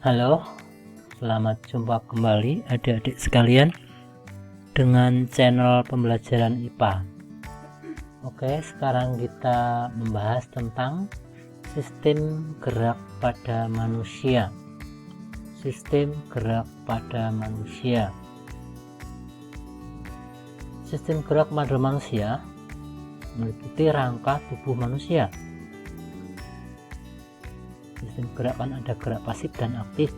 Halo, selamat jumpa kembali adik-adik sekalian dengan channel pembelajaran IPA. Oke, sekarang kita membahas tentang sistem gerak pada manusia. Sistem gerak pada manusia. Sistem gerak pada manusia meliputi rangka tubuh manusia. Sistem gerak kan ada gerak pasif dan aktif.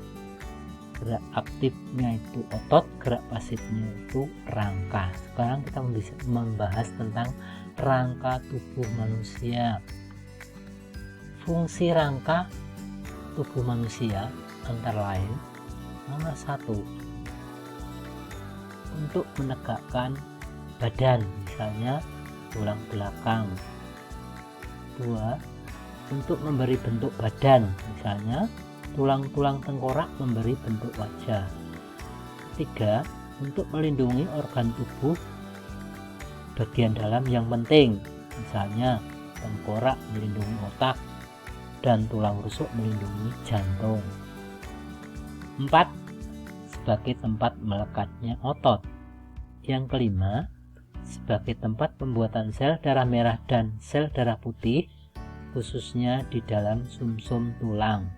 Gerak aktifnya itu otot, gerak pasifnya itu rangka. Sekarang kita bisa membahas tentang rangka tubuh manusia. Fungsi rangka tubuh manusia antara lain: nomor 1, untuk menegakkan badan, misalnya tulang belakang. 2, untuk memberi bentuk badan, misalnya tulang-tulang tengkorak memberi bentuk wajah. 3, untuk melindungi organ tubuh bagian dalam yang penting, misalnya tengkorak melindungi otak dan tulang rusuk melindungi jantung. 4, sebagai tempat melekatnya otot. Yang kelima, sebagai tempat pembuatan sel darah merah dan sel darah putih, khususnya di dalam sumsum tulang.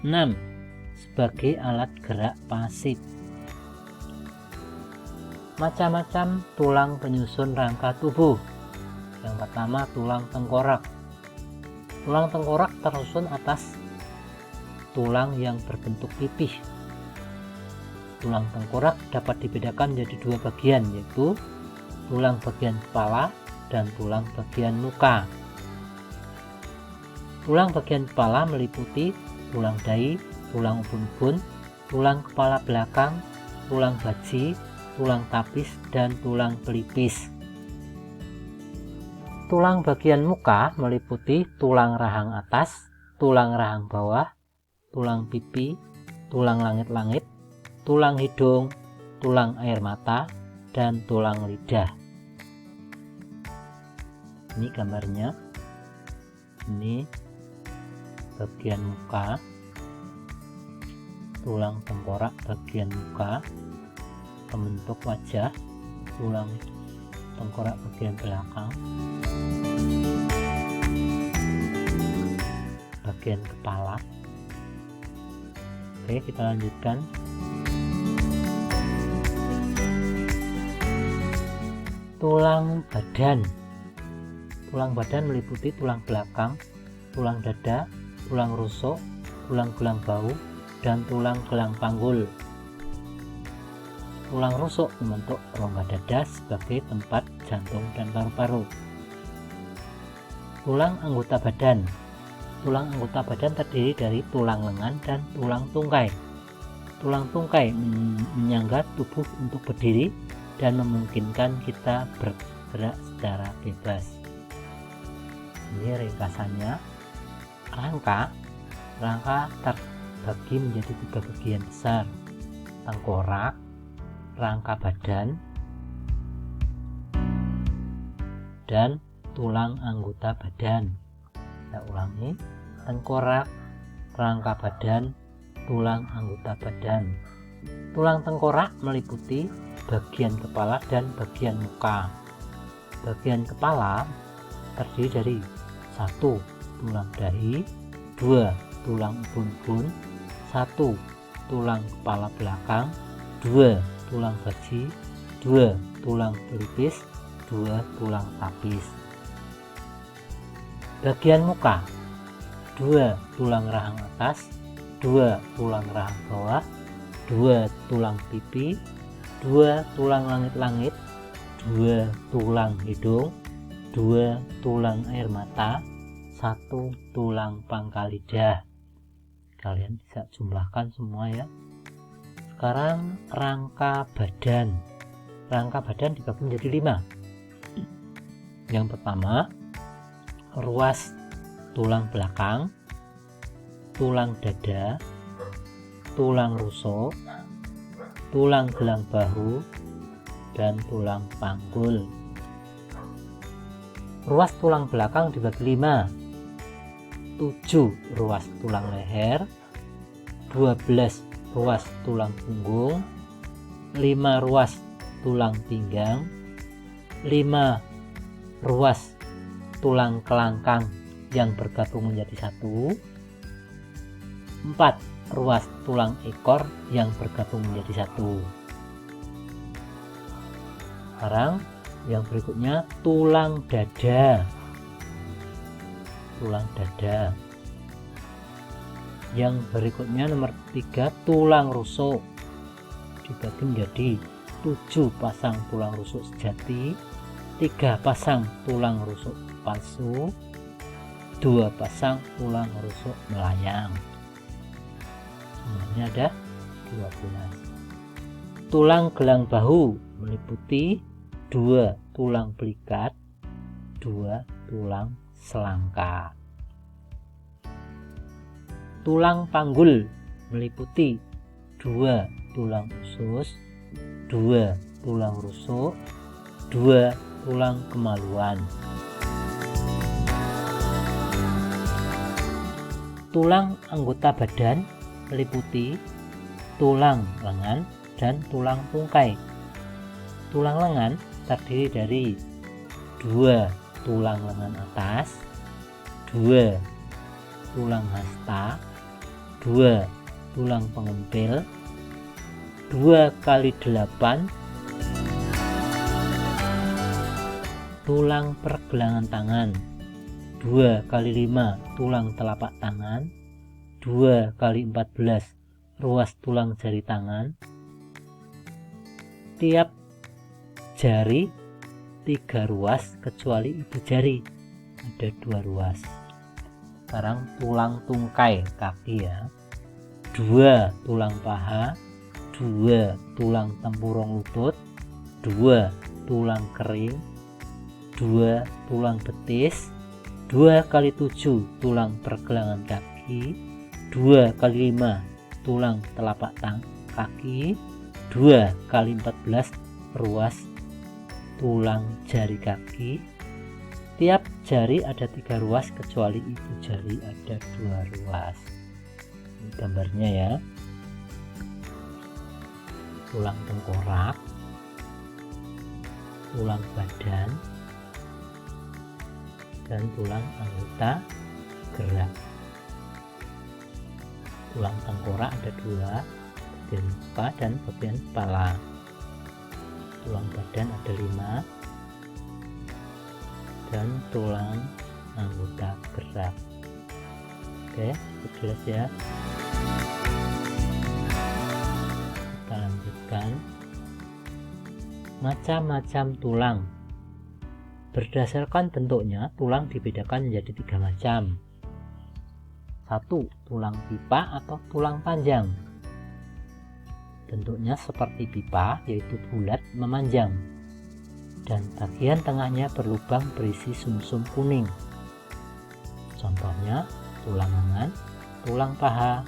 6, sebagai alat gerak pasif. Macam-macam tulang penyusun rangka tubuh. Yang pertama, tulang tengkorak. Tulang tengkorak tersusun atas tulang yang berbentuk pipih. Tulang tengkorak dapat dibedakan menjadi dua bagian, yaitu tulang bagian kepala dan tulang bagian muka. Tulang bagian kepala meliputi tulang dahi, tulang ubun-ubun, tulang kepala belakang, tulang baji, tulang tapis, dan tulang pelipis. Tulang bagian muka meliputi tulang rahang atas, tulang rahang bawah, tulang pipi, tulang langit-langit, tulang hidung, tulang air mata, dan tulang lidah. Ini gambarnya. Ini bagian muka, tulang tengkorak bagian muka, pembentuk wajah, tulang tengkorak bagian belakang, bagian kepala. Oke, kita lanjutkan. Tulang badan. Tulang badan meliputi tulang belakang, tulang dada, tulang rusuk, tulang gelang bahu, dan tulang gelang panggul. Tulang rusuk membentuk rongga dada sebagai tempat jantung dan paru-paru. Tulang anggota badan. Tulang anggota badan terdiri dari tulang lengan dan tulang tungkai. Tulang tungkai menyangga tubuh untuk berdiri dan memungkinkan kita bergerak secara bebas. Ini ringkasannya. Rangka terbagi menjadi 3 bagian besar: tengkorak, rangka badan, dan tulang anggota badan. Saya ulangi: tengkorak, rangka badan, tulang anggota badan. Tulang tengkorak meliputi bagian kepala dan bagian muka. Bagian kepala terdiri dari 1, tulang dahi, 2, tulang ubun-ubun, 1, tulang kepala belakang, 2, tulang baji, 2, tulang pelipis, 2, tulang tapis. Bagian muka: 2, tulang rahang atas, 2, tulang rahang bawah, 2, tulang pipi, 2, tulang langit-langit, 2, tulang hidung, 2, tulang air mata, 1, tulang pangkal lidah. Kalian bisa jumlahkan semua ya. Sekarang rangka badan. Rangka badan dibagi menjadi 5. Yang pertama, ruas tulang belakang, tulang dada, tulang rusuk, tulang gelang bahu, dan tulang panggul. Ruas tulang belakang dibagi 5. 7 ruas tulang leher, 12 ruas tulang punggung, 5 ruas tulang pinggang, 5 ruas tulang kelangkang yang bergabung menjadi satu, 4 ruas tulang ekor yang bergabung menjadi satu. Sekarang yang berikutnya tulang dada. Tulang dada. Yang berikutnya nomor 3 tulang rusuk. Dibagi menjadi 7 pasang tulang rusuk sejati, 3 pasang tulang rusuk palsu, 2 pasang tulang rusuk melayang. Semuanya ada 12. Tulang gelang bahu meliputi 2 tulang belikat, 2 tulang selangka. Tulang panggul meliputi 2 tulang usus, 2 tulang rusuk, 2 tulang kemaluan. Tulang anggota badan meliputi tulang lengan dan tulang tungkai. Tulang lengan terdiri dari 2 tulang lengan atas, 2 tulang hasta, 2 tulang pengempil, 2 kali 8 tulang pergelangan tangan, 2 kali 5 tulang telapak tangan, 2 kali 14 ruas tulang jari tangan. Tiap jari 3 ruas kecuali ibu jari, ada 2 ruas. Sekarang tulang tungkai kaki ya, 2 tulang paha, 2 tulang tempurung lutut, 2 tulang kering, 2 tulang betis, 2 kali 7 tulang pergelangan kaki, 2 kali 5 tulang telapak kaki, 2 kali 14 ruas tulang jari kaki. Tiap jari ada 3 ruas kecuali ibu jari ada 2 ruas. Ini gambarnya ya. Tulang tengkorak, tulang badan, dan tulang anggota gerak. Tulang tengkorak ada 2, bagian muka dan bagian kepala. Tulang badan ada 5, dan tulang anggota gerak. Oke, jelas ya. Kita lanjutkan. Macam-macam tulang. Berdasarkan bentuknya, tulang dibedakan menjadi 3 macam. 1. Tulang pipa atau tulang panjang. Bentuknya seperti pipa, yaitu bulat memanjang, dan bagian tengahnya berlubang berisi sumsum kuning. Contohnya tulang lengan, tulang paha,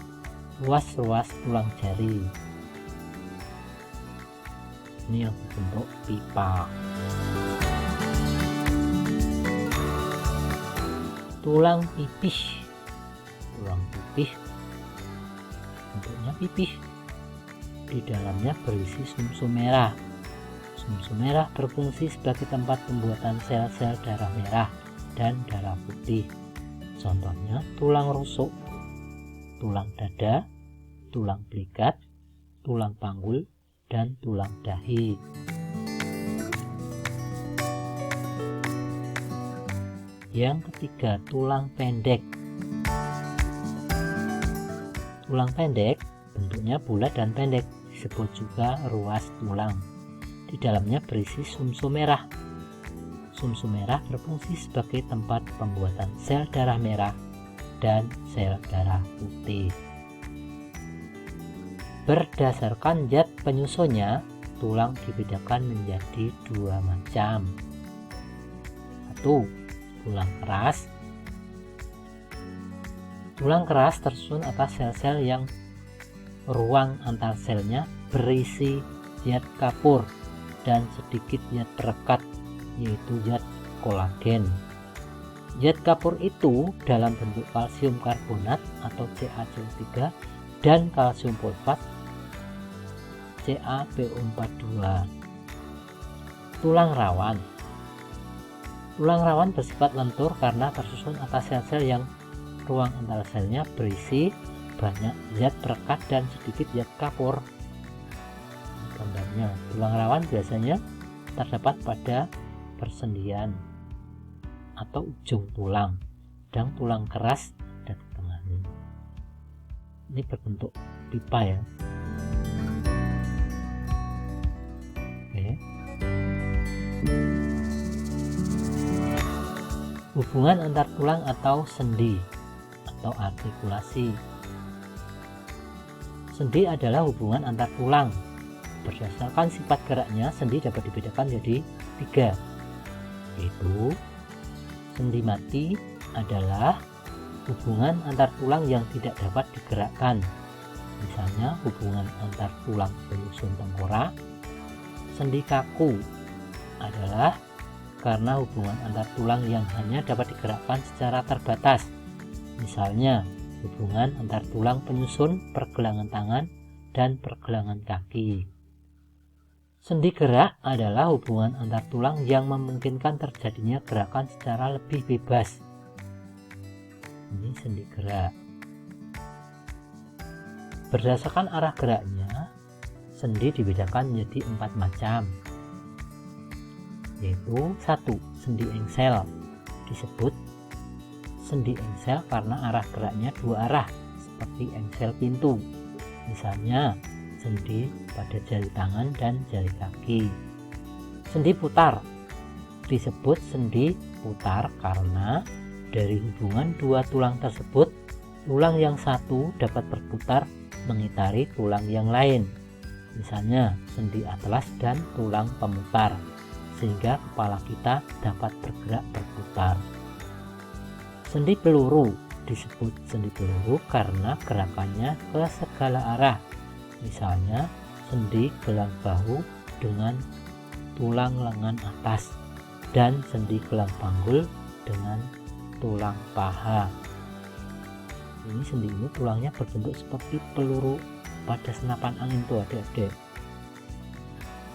ruas-ruas tulang jari. Ini yang berbentuk pipa. Tulang pipih. Tulang pipih bentuknya pipih, di dalamnya berisi sumsum merah. Sumsum merah berfungsi sebagai tempat pembuatan sel-sel darah merah dan darah putih. Contohnya tulang rusuk, tulang dada, tulang belikat, tulang panggul, dan tulang dahi. Yang ketiga, tulang pendek. Tulang pendek bentuknya bulat dan pendek, disebut juga ruas tulang. Di dalamnya berisi sumsum merah. Sumsum merah berfungsi sebagai tempat pembuatan sel darah merah dan sel darah putih. Berdasarkan zat penyusunnya, tulang dibedakan menjadi 2 macam. 1. Tulang keras. Tulang keras tersusun atas sel-sel yang ruang antar selnya berisi zat kapur dan sedikit zat perekat, yaitu zat kolagen. Zat kapur itu dalam bentuk kalsium karbonat atau CaCO3 dan kalsium fosfat CaPO42. Tulang rawan. Tulang rawan bersifat lentur karena tersusun atas sel-sel yang ruang antar selnya berisi banyak zat perekat dan sedikit zat kapur. Gambarnya, tulang rawan biasanya terdapat pada persendian atau ujung tulang dan tulang keras dan tengah. Ini berbentuk pipa ya. Oke. Hubungan antar tulang atau sendi atau artikulasi. Sendi adalah hubungan antar tulang. Berdasarkan sifat geraknya, sendi dapat dibedakan jadi 3, yaitu sendi mati adalah hubungan antar tulang yang tidak dapat digerakkan, misalnya hubungan antar tulang penyusun tengkorak. Sendi kaku adalah karena hubungan antar tulang yang hanya dapat digerakkan secara terbatas, misalnya hubungan antar tulang penyusun pergelangan tangan dan pergelangan kaki. Sendi gerak adalah hubungan antar tulang yang memungkinkan terjadinya gerakan secara lebih bebas. Ini sendi gerak. Berdasarkan arah geraknya, sendi dibedakan menjadi 4 macam, yaitu 1. Sendi engsel. Disebut sendi engsel karena arah geraknya 2 arah seperti engsel pintu, misalnya sendi pada jari tangan dan jari kaki. Sendi putar. Disebut sendi putar karena dari hubungan 2 tulang tersebut, tulang yang satu dapat berputar mengitari tulang yang lain, misalnya sendi atlas dan tulang pemutar, sehingga kepala kita dapat bergerak berputar. Sendi peluru. Disebut sendi peluru karena gerakannya ke segala arah, misalnya sendi gelang bahu dengan tulang lengan atas dan sendi gelang panggul dengan tulang paha. Ini sendi ini tulangnya berbentuk seperti peluru pada senapan angin tuh adik-adik.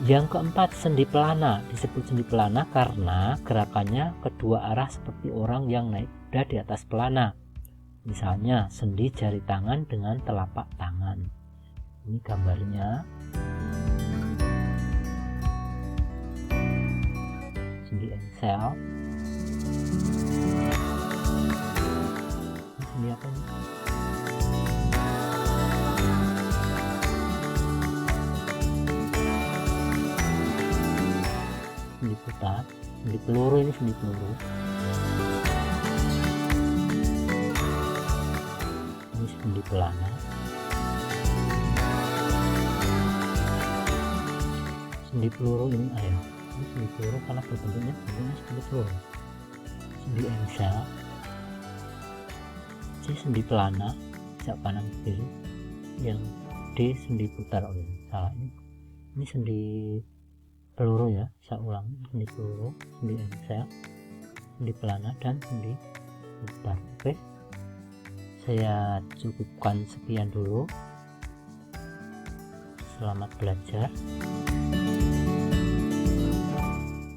Yang keempat, sendi pelana. Disebut sendi pelana karena gerakannya kedua arah seperti orang yang naik kuda di atas pelana, misalnya sendi jari tangan dengan telapak tangan. Ini gambarnya. Sendi engsel. Ini sendi apa nih? Sendi putar. Sendi peluru. Ini sendi peluru. Ini sendi pelana. Sendi peluru ini ini sendi peluru karena bentuknya sendi peluru. Sendi engsel. C sendi pelana, sak kanan kiri. Yang D sendi putar. Oh ya, salah ini sendi peluru ya. Saya ulang, sendi peluru, sendi engsel, sendi pelana dan sendi putar. Oke, saya cukupkan sekian dulu. Selamat belajar.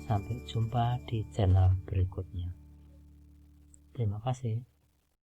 Sampai jumpa di channel berikutnya. Terima kasih.